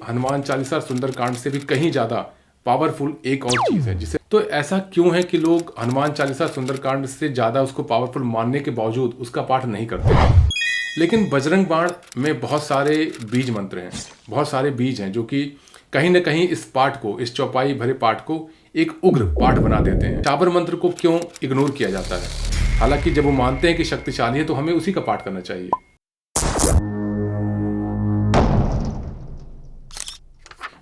हनुमान चालीसा सुंदरकांड से भी कहीं ज्यादा पावरफुल एक और चीज है जिसे तो ऐसा क्यों है कि लोग हनुमान चालीसा सुंदरकांड से ज्यादा उसको पावरफुल मानने के बावजूद उसका पाठ नहीं करते। लेकिन बजरंग बाण में बहुत सारे बीज मंत्र हैं, बहुत सारे बीज हैं जो कि कहीं ना कहीं इस पाठ को, इस चौपाई भरे पाठ को एक उग्र पाठ बना देते हैं। शाबर मंत्र को क्यों इग्नोर किया जाता है? हालांकि जब वो मानते हैं कि शक्तिशाली है तो हमें उसी का पाठ करना चाहिए।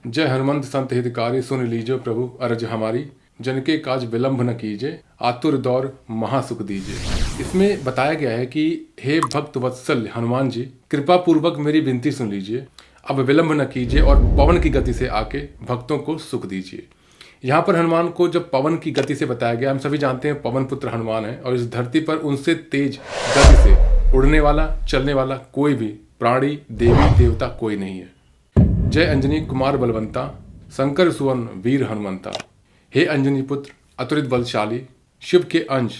जय हनुमंत संत हितकारी, सुन लीजिए प्रभु अरज हमारी, जन के काज विलंब न कीजिए, आतुर दौर महासुख दीजिए। इसमें बताया गया है कि हे भक्त वत्सल हनुमान जी, कृपा पूर्वक मेरी विनती सुन लीजिए, अब विलंब न कीजिए और पवन की गति से आके भक्तों को सुख दीजिए। यहाँ पर हनुमान को जब पवन की गति से बताया गया, हम सभी जानते हैं पवन पुत्र हनुमान है और इस धरती पर उनसे तेज गति से उड़ने वाला, चलने वाला कोई भी प्राणी, देवी देवता कोई नहीं है। जय अंजनी कुमार बलवंता, शंकर सुवन वीर हनुमंता। हे अंजनी पुत्र अतुलित बलशाली, शिव के अंश,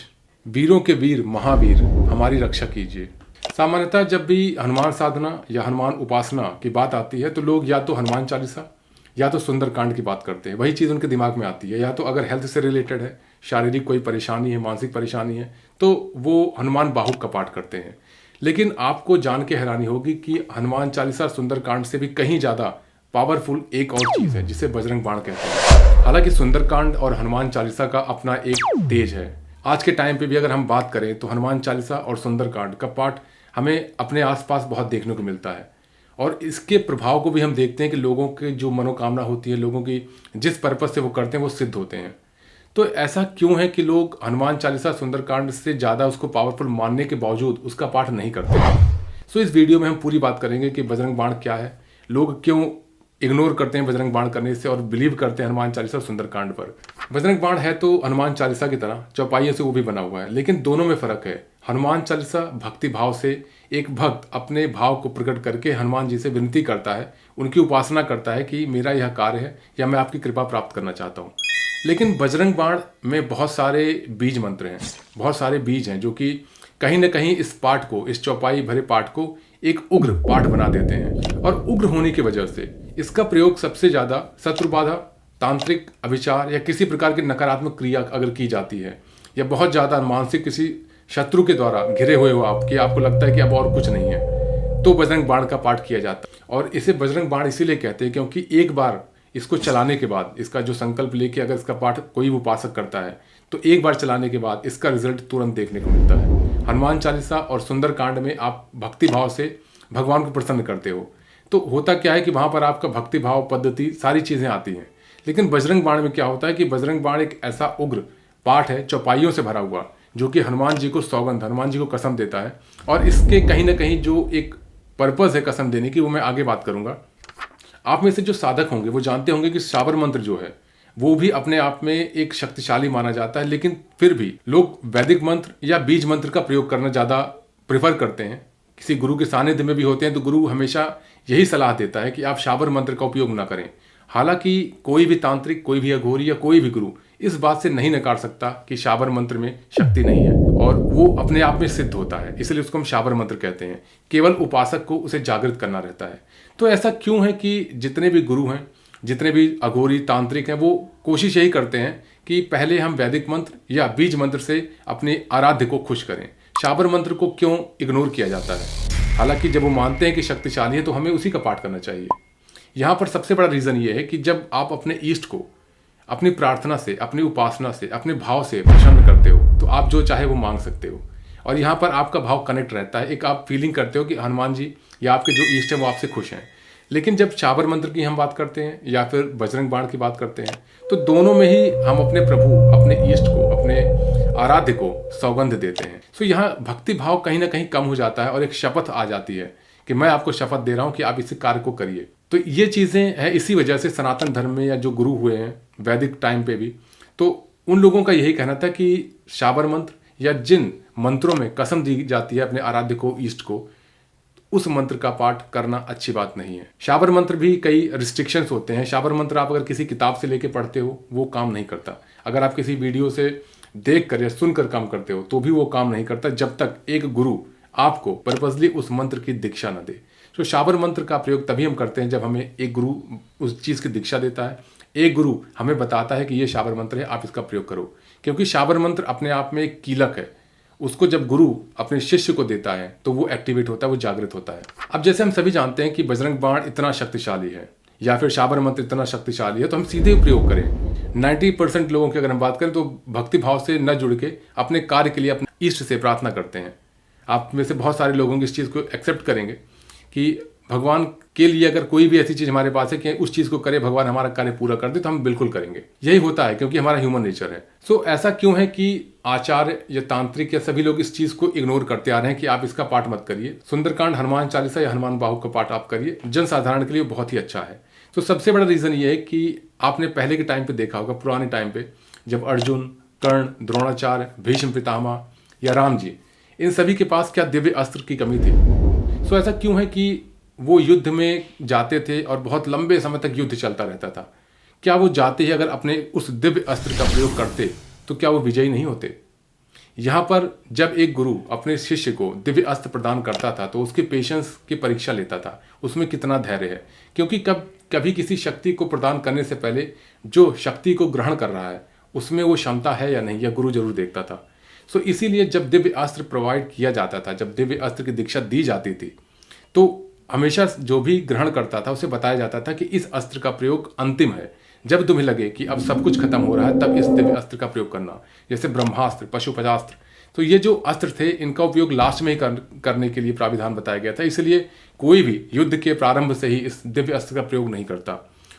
वीरों के वीर महावीर, हमारी रक्षा कीजिए। सामान्यतः जब भी हनुमान साधना या हनुमान उपासना की बात आती है तो लोग या तो हनुमान चालीसा या तो सुंदरकांड की बात करते हैं, वही चीज़ उनके दिमाग में आती है। या तो अगर हेल्थ से रिलेटेड है, शारीरिक कोई परेशानी है, मानसिक परेशानी है, तो वो हनुमान बाहुक का पाठ करते हैं। लेकिन आपको जान के हैरानी होगी कि हनुमान चालीसा सुंदरकांड से भी कहीं ज़्यादा पावरफुल एक और चीज़ है जिसे बजरंग बाण कहते हैं। हालांकि सुंदरकांड और हनुमान चालीसा का अपना एक तेज है। आज के टाइम पे भी अगर हम बात करें तो हनुमान चालीसा और सुंदरकांड का पाठ हमें अपने आसपास बहुत देखने को मिलता है और इसके प्रभाव को भी हम देखते हैं कि लोगों की जो मनोकामना होती है, लोगों की जिस पर्पस से वो करते हैं वो सिद्ध होते हैं। तो ऐसा क्यों है कि लोग हनुमान चालीसा सुंदरकांड से ज़्यादा उसको पावरफुल मानने के बावजूद उसका पाठ नहीं करते? सो इस वीडियो में हम पूरी बात करेंगे कि बजरंग बाण क्या है, लोग क्यों इग्नोर करते हैं बजरंग बाण करने से और बिलीव करते हैं हनुमान चालीसा सुंदरकांड पर। बजरंग बाण है तो हनुमान चालीसा की तरह चौपाइयों से वो भी बना हुआ है, लेकिन दोनों में फर्क है। हनुमान चालीसा भक्ति भाव से एक भक्त अपने भाव को प्रकट करके हनुमान जी से विनती करता है, उनकी उपासना करता है कि मेरा यह कार्य है या मैं आपकी कृपा प्राप्त करना चाहता हूँ। लेकिन बजरंग बाण में बहुत सारे बीज मंत्र हैं, बहुत सारे बीज हैं जो कि कहीं ना कहीं इस पाठ को, इस चौपाई भरे पाठ को एक उग्र पाठ बना देते हैं। और उग्र होने की वजह से इसका प्रयोग सबसे ज़्यादा शत्रुबाधा, तांत्रिक अभिचार या किसी प्रकार की नकारात्मक क्रिया अगर की जाती है, या बहुत ज़्यादा मानसिक किसी शत्रु के द्वारा घिरे हुए हो आपको लगता है कि अब और कुछ नहीं है, तो बजरंग बाण का पाठ किया जाता है। और इसे बजरंग बाण इसीलिए कहते हैं क्योंकि एक बार इसको चलाने के बाद, इसका जो संकल्प लेके अगर इसका पाठ कोई उपासक करता है तो एक बार चलाने के बाद इसका रिजल्ट तुरंत देखने को मिलता है। हनुमान चालीसा और सुंदरकांड में आप भक्ति भाव से भगवान को प्रसन्न करते हो, तो होता क्या है कि वहाँ पर आपका भक्ति भाव, पद्धति, सारी चीज़ें आती हैं। लेकिन बजरंग बाण में क्या होता है कि बजरंग बाण एक ऐसा उग्र पाठ है, चौपाइयों से भरा हुआ, जो कि हनुमान जी को सौगंध, हनुमान जी को कसम देता है। और इसके कहीं ना कहीं जो एक पर्पज़ है कसम देने की, वो मैं आगे बात करूँगा। आप में से जो साधक होंगे वो जानते होंगे कि शाबर मंत्र जो है वो भी अपने आप में एक शक्तिशाली माना जाता है, लेकिन फिर भी लोग वैदिक मंत्र या बीज मंत्र का प्रयोग करना ज़्यादा प्रेफर करते हैं। किसी गुरु के सानिध्य में भी होते हैं तो गुरु हमेशा यही सलाह देता है कि आप शाबर मंत्र का उपयोग ना करें। हालांकि कोई भी तांत्रिक, कोई भी अघोरी या कोई भी गुरु इस बात से नहीं नकार सकता कि शाबर मंत्र में शक्ति नहीं है और वो अपने आप में सिद्ध होता है, इसलिए उसको हम शाबर मंत्र कहते हैं। केवल उपासक को उसे जागृत करना रहता है। तो ऐसा क्यों है कि जितने भी गुरु हैं, जितने भी अघोरी तांत्रिक हैं, वो कोशिश यही करते हैं कि पहले हम वैदिक मंत्र या बीज मंत्र से अपने आराध्य को खुश करें। शाबर मंत्र को क्यों इग्नोर किया जाता है? हालांकि जब वो मानते हैं कि शक्तिशाली है तो हमें उसी का पाठ करना चाहिए। यहाँ पर सबसे बड़ा रीज़न ये है कि जब आप अपने ईष्ट को अपनी प्रार्थना से, अपनी उपासना से, अपने भाव से प्रसन्न करते हो तो आप जो चाहे वो मांग सकते हो। और यहाँ पर आपका भाव कनेक्ट रहता है, एक आप फीलिंग करते हो कि हनुमान जी या आपके जो ईष्ट हैं वो आपसे खुश हैं। लेकिन जब शाबर मंत्र की हम बात करते हैं या फिर बजरंग बाण की बात करते हैं तो दोनों में ही हम अपने प्रभु, अपने ईष्ट को, अपने आराध्य को सौगंध देते हैं। सो यहाँ भक्ति भाव कहीं ना कहीं कम हो जाता है और एक शपथ आ जाती है कि मैं आपको शपथ दे रहा हूँ कि आप इस कार्य को करिए। तो ये चीज़ें हैं, इसी वजह से सनातन धर्म में या जो गुरु हुए हैं वैदिक टाइम पे भी, तो उन लोगों का यही कहना था कि शाबर मंत्र या जिन मंत्रों में कसम दी जाती है अपने आराध्य को, ईष्ट को, उस मंत्र का पाठ करना अच्छी बात नहीं है। शाबर मंत्र भी कई रिस्ट्रिक्शंस होते हैं। शाबर मंत्र आप अगर किसी किताब से लेके पढ़ते हो वो काम नहीं करता। अगर आप किसी वीडियो से देख कर या सुनकर काम करते हो तो भी वो काम नहीं करता जब तक एक गुरु आपको पर्पसली उस मंत्र की दीक्षा न दे। तो शाबर मंत्र का प्रयोग तभी हम करते हैं जब हमें एक गुरु उस चीज़ की दीक्षा देता है, एक गुरु हमें बताता है कि ये शाबर मंत्र है, आप इसका प्रयोग करो। क्योंकि शाबर मंत्र अपने आप में एक कीलक है, उसको जब गुरु अपने शिष्य को देता है तो वो एक्टिवेट होता है, वो जागृत होता है। अब जैसे हम सभी जानते हैं कि बजरंग बाण इतना शक्तिशाली है या फिर शाबर मंत्र इतना शक्तिशाली है, तो हम सीधे प्रयोग करें। 90% लोगों की अगर हम बात करें तो भक्ति भाव से न जुड़ के अपने कार्य के लिए अपने इष्ट से प्रार्थना करते हैं। आप में से बहुत सारे लोगों की इस चीज़ को एक्सेप्ट करेंगे कि भगवान के लिए अगर कोई भी ऐसी चीज़ हमारे पास है कि उस चीज़ को करे, भगवान हमारा कार्य पूरा कर दे, तो हम बिल्कुल करेंगे। यही होता है क्योंकि हमारा ह्यूमन नेचर है। सो ऐसा क्यों है कि आचार्य या तांत्रिक या सभी लोग इस चीज़ को इग्नोर करते आ रहे हैं कि आप इसका पाठ मत करिए। सुंदरकांड, हनुमान चालीसा या हनुमान बाहु का पाठ आप करिए, जन साधारण के लिए बहुत ही अच्छा है। तो सबसे बड़ा रीज़न ये है कि आपने पहले के टाइम पे देखा होगा, पुराने टाइम पे जब अर्जुन, कर्ण, द्रोणाचार्य, भीष्म पितामह या राम जी, इन सभी के पास क्या दिव्य अस्त्र की कमी थी। सो ऐसा क्यों है कि वो युद्ध में जाते थे और बहुत लंबे समय तक युद्ध चलता रहता था। क्या वो जाते ही अगर अपने उस दिव्य अस्त्र का प्रयोग करते तो क्या वो विजयी नहीं होते। यहाँ पर जब एक गुरु अपने शिष्य को दिव्य अस्त्र प्रदान करता था तो उसके पेशेंस की परीक्षा लेता था, उसमें कितना धैर्य है। क्योंकि कभी किसी शक्ति को प्रदान करने से पहले जो शक्ति को ग्रहण कर रहा है उसमें वो क्षमता है या नहीं, या गुरु जरूर देखता था। सो इसीलिए जब दिव्य अस्त्र प्रोवाइड किया जाता था, जब दिव्य अस्त्र की दीक्षा दी जाती थी, तो हमेशा जो भी ग्रहण करता था उसे बताया जाता था कि इस अस्त्र का प्रयोग अंतिम है। जब तुम्हें लगे कि अब सब कुछ खत्म हो रहा है तब इस दिव्य अस्त्र का प्रयोग करना। जैसे ब्रह्मास्त्र, पशुपतास्त्र, तो ये जो अस्त्र थे इनका उपयोग लास्ट में ही करने के लिए प्राविधान बताया गया था। इसलिए कोई भी युद्ध के प्रारंभ से ही इस दिव्य अस्त्र का प्रयोग नहीं करता।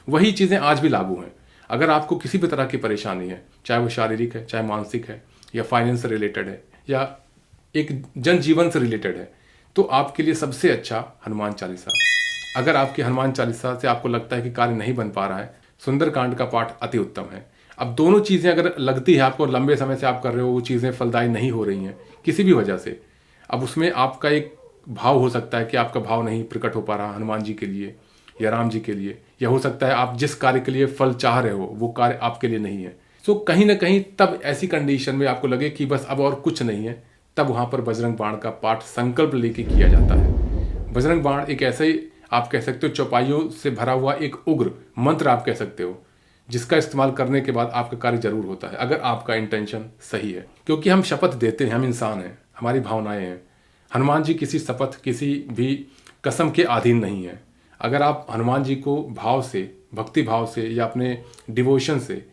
वही चीज़ें आज भी लागू हैं। अगर आपको किसी भी तरह की परेशानी है, चाहे वो शारीरिक है, चाहे मानसिक है, या फाइनेंस से रिलेटेड है, या एक जनजीवन से रिलेटेड है, तो आपके लिए सबसे अच्छा हनुमान चालीसा। अगर आपकी हनुमान चालीसा से आपको लगता है कि कार्य नहीं बन पा रहा है, सुंदरकांड का पाठ अति उत्तम है। अब दोनों चीज़ें अगर लगती है आपको, लंबे समय से आप कर रहे हो, वो चीज़ें फलदायी नहीं हो रही हैं किसी भी वजह से, अब उसमें आपका एक भाव हो सकता है कि आपका भाव नहीं प्रकट हो पा रहा हनुमान जी के लिए या राम जी के लिए, या हो सकता है आप जिस कार्य के लिए फल चाह रहे हो वो कार्य आपके लिए नहीं है। सो कहीं ना कहीं तब ऐसी कंडीशन में आपको लगे कि बस अब और कुछ नहीं है, तब वहाँ पर बजरंग बाण का पाठ संकल्प लेके किया जाता है। बजरंग बाण एक ऐसे ही आप कह सकते हो चौपाइयों से भरा हुआ एक उग्र मंत्र आप कह सकते हो, जिसका इस्तेमाल करने के बाद आपका कार्य जरूर होता है अगर आपका इंटेंशन सही है। क्योंकि हम शपथ देते हैं, हम इंसान हैं, हमारी भावनाएं हैं। हनुमान जी किसी शपथ, किसी भी कसम के अधीन नहीं है। अगर आप हनुमान जी को भाव से, भक्ति भाव से या अपने डिवोशन से,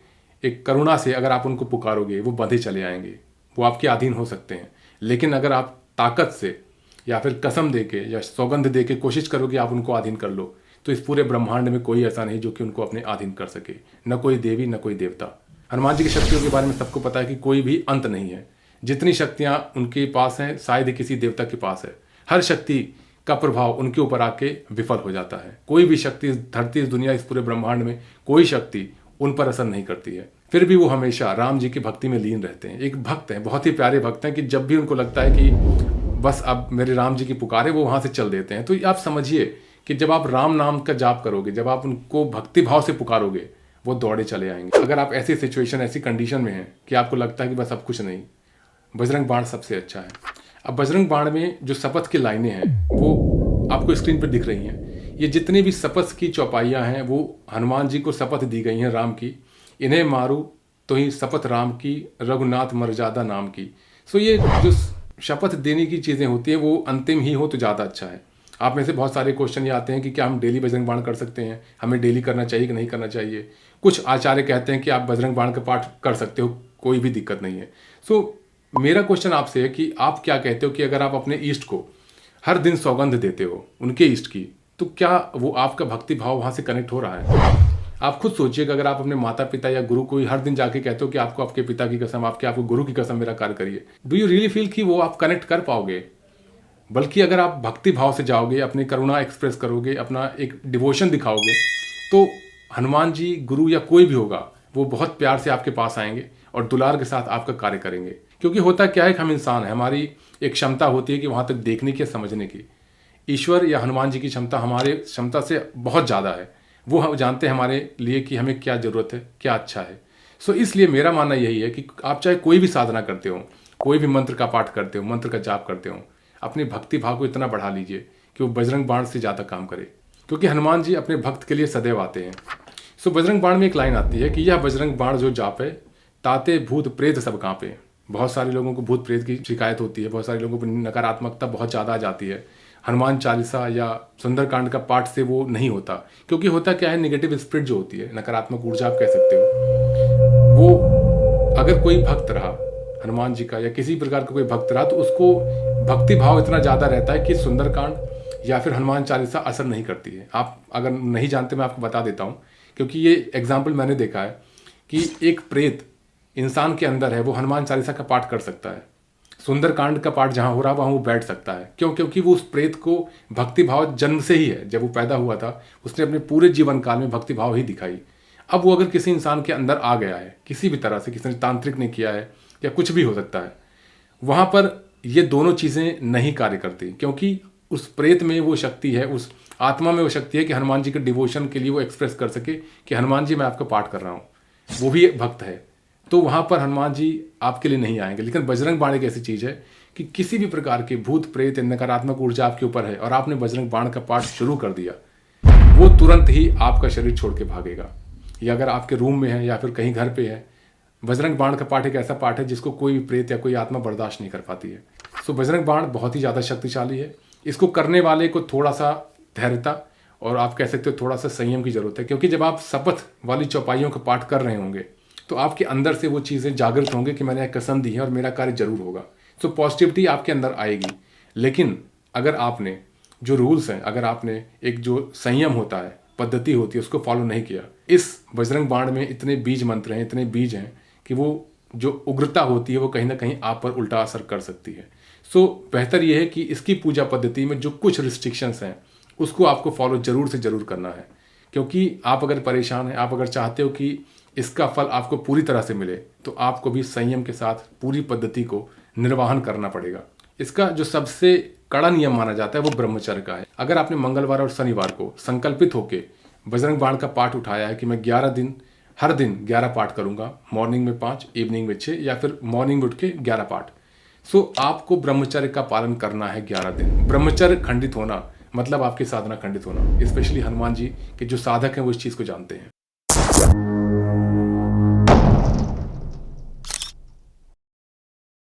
एक करुणा से अगर आप उनको पुकारोगे, वो बंधे चले आएंगे, वो आपके अधीन हो सकते हैं। लेकिन अगर आप ताकत से या फिर कसम देके या सौगंध देके कोशिश करोगे आप उनको अधीन कर लो, तो इस पूरे ब्रह्मांड में कोई ऐसा नहीं जो कि उनको अपने अधीन कर सके। न कोई देवी, न कोई देवता। हनुमान जी की शक्तियों के बारे में सबको पता है कि कोई भी अंत नहीं है। जितनी शक्तियाँ उनके पास हैं शायद ही किसी देवता के पास है। हर शक्ति का प्रभाव उनके ऊपर आके विफल हो जाता है। कोई भी शक्ति इस धरती, इस दुनिया, इस पूरे ब्रह्मांड में कोई शक्ति उन पर असर नहीं करती है। फिर भी वो हमेशा राम जी की भक्ति में लीन रहते हैं। एक भक्त हैं, बहुत ही प्यारे भक्त हैं, कि जब भी उनको लगता है कि बस अब मेरे राम जी की पुकार है, वो वहाँ से चल देते हैं। तो आप समझिए कि जब आप राम नाम का जाप करोगे, जब आप उनको भक्ति भाव से पुकारोगे, वो दौड़े चले आएंगे। अगर आप ऐसी सिचुएशन, ऐसी कंडीशन में हैं कि आपको लगता है कि बस अब कुछ नहीं, बजरंग बाण सबसे अच्छा है। अब बजरंग बाण में जो शपथ की लाइनें हैं वो आपको स्क्रीन पर दिख रही हैं। ये जितनी भी शपथ की चौपाइयाँ हैं वो हनुमान जी को शपथ दी गई हैं राम की। इन्हें मारू तो ही शपथ राम की, रघुनाथ मर्यादा नाम की। सो ये जो शपथ देने की चीज़ें होती हैं वो अंतिम ही हो तो ज़्यादा अच्छा है। आप में से बहुत सारे क्वेश्चन ये आते हैं कि क्या हम डेली बजरंग बाण कर सकते हैं, हमें डेली करना चाहिए कि नहीं करना चाहिए। कुछ आचार्य कहते हैं कि आप बजरंग बाण का पाठ कर सकते हो, कोई भी दिक्कत नहीं है। सो मेरा क्वेश्चन आपसे है कि आप क्या कहते हो कि अगर आप अपने ईष्ट को हर दिन सौगंध देते हो उनके ईष्ट की, तो क्या वो आपका भक्ति भाव वहाँ से कनेक्ट हो रहा है? आप खुद सोचिएगा, अगर आप अपने माता पिता या गुरु को हर दिन जाके कहते हो कि आपको आपके पिता की कसम, आपको गुरु की कसम मेरा कार्य करिए, डू यू रियली फील कि वो आप कनेक्ट कर पाओगे? बल्कि अगर आप भक्ति भाव से जाओगे, अपनी करुणा एक्सप्रेस करोगे, अपना एक डिवोशन दिखाओगे, तो हनुमान जी, गुरु या कोई भी होगा, वो बहुत प्यार से आपके पास आएंगे और दुलार के साथ आपका कार्य करेंगे। क्योंकि होता क्या है कि हम इंसान हैं, हमारी एक क्षमता होती है कि वहाँ तक देखने की, समझने की। ईश्वर या हनुमान जी की क्षमता हमारे क्षमता से बहुत ज़्यादा है। वो हम जानते हैं हमारे लिए कि हमें क्या ज़रूरत है, क्या अच्छा है। सो इसलिए मेरा मानना यही है कि आप चाहे कोई भी साधना करते हो, कोई भी मंत्र का पाठ करते हो, मंत्र का जाप करते हो, अपनी भक्ति भाव को इतना बढ़ा लीजिए कि वो बजरंग बाण से ज़्यादा काम करे, क्योंकि हनुमान जी अपने भक्त के लिए सदैव आते हैं। सो बजरंग बाण में एक लाइन आती है कि यह बजरंग बाण जो जापे, ताते भूत प्रेत सब कांपे। बहुत सारे लोगों को भूत प्रेत की शिकायत होती है, बहुत सारे लोगों को नकारात्मकता बहुत ज़्यादा आ जाती है। हनुमान चालीसा या सुंदरकांड का पाठ से वो नहीं होता, क्योंकि होता क्या है, नेगेटिव स्पिरिट जो होती है, नकारात्मक ऊर्जा आप कह सकते हो, वो अगर कोई भक्त रहा हनुमान जी का या किसी प्रकार का कोई भक्त रहा, तो उसको भक्ति भाव इतना ज़्यादा रहता है कि सुंदरकांड या फिर हनुमान चालीसा असर नहीं करती है। आप अगर नहीं जानते, मैं आपको बता देता हूँ, क्योंकि ये एग्जाम्पल मैंने देखा है कि एक प्रेत इंसान के अंदर है, वो हनुमान चालीसा का पाठ कर सकता है, सुंदरकांड का पाठ जहाँ हो रहा वहाँ वो बैठ सकता है। क्यों? क्योंकि वो उस प्रेत को भक्ति भाव जन्म से ही है। जब वो पैदा हुआ था उसने अपने पूरे जीवन काल में भक्ति भाव ही दिखाई। अब वो अगर किसी इंसान के अंदर आ गया है किसी भी तरह से, किसी ने तांत्रिक ने किया है या कुछ भी हो सकता है, वहाँ पर ये दोनों चीज़ें नहीं कार्य करती, क्योंकि उस प्रेत में वो शक्ति है, उस आत्मा में वो शक्ति है कि हनुमान जी के डिवोशन के लिए वो एक्सप्रेस कर सके कि हनुमान जी मैं आपका पाठ कर रहा हूँ, वो भी एक भक्त है। तो वहाँ पर हनुमान जी आपके लिए नहीं आएंगे। लेकिन बजरंग बाण एक ऐसी चीज़ है कि किसी भी प्रकार के भूत प्रेत नकारात्मक ऊर्जा आपके ऊपर है और आपने बजरंग बाण का पाठ शुरू कर दिया, वो तुरंत ही आपका शरीर छोड़ के भागेगा। या अगर आपके रूम में है या फिर कहीं घर पे है, बजरंग बाण का पाठ एक ऐसा पाठ है जिसको कोई भी प्रेत या कोई आत्मा बर्दाश्त नहीं कर पाती है। सो बजरंग बाण बहुत ही ज़्यादा शक्तिशाली है। इसको करने वाले को थोड़ा सा धैर्यता और आप कह सकते हो थोड़ा सा संयम की जरूरत है, क्योंकि जब आप शपथ वाली चौपाइयों का पाठ कर रहे होंगे तो आपके अंदर से वो चीज़ें जागृत होंगे कि मैंने एक कसम दी है और मेरा कार्य जरूर होगा। सो पॉजिटिविटी आपके अंदर आएगी। लेकिन अगर आपने जो रूल्स हैं, अगर आपने एक जो संयम होता है, पद्धति होती है, उसको फॉलो नहीं किया, इस बजरंग बाण में इतने बीज मंत्र हैं, इतने बीज हैं कि वो जो उग्रता होती है वो कहीं ना कहीं आप पर उल्टा असर कर सकती है। सो बेहतर यह है कि इसकी पूजा पद्धति में जो कुछ रिस्ट्रिक्शंस हैं उसको आपको फॉलो जरूर से ज़रूर करना है, क्योंकि आप अगर परेशान हैं, आप अगर चाहते हो कि इसका फल आपको पूरी तरह से मिले, तो आपको भी संयम के साथ पूरी पद्धति को निर्वाहन करना पड़ेगा। इसका जो सबसे कड़ा नियम माना जाता है वो ब्रह्मचर्य का है। अगर आपने मंगलवार और शनिवार को संकल्पित होकर बजरंग बाण का पाठ उठाया है कि मैं 11 दिन हर दिन 11 पाठ करूंगा, मॉर्निंग में 5, इवनिंग में 6 या फिर मॉर्निंग में उठ के 11 पाठ, सो आपको ब्रह्मचर्य का पालन करना है 11 दिन। ब्रह्मचर्य खंडित होना मतलब आपकी साधना खंडित होना। स्पेशली हनुमान जी के जो साधक हैं वो इस चीज़ को जानते हैं।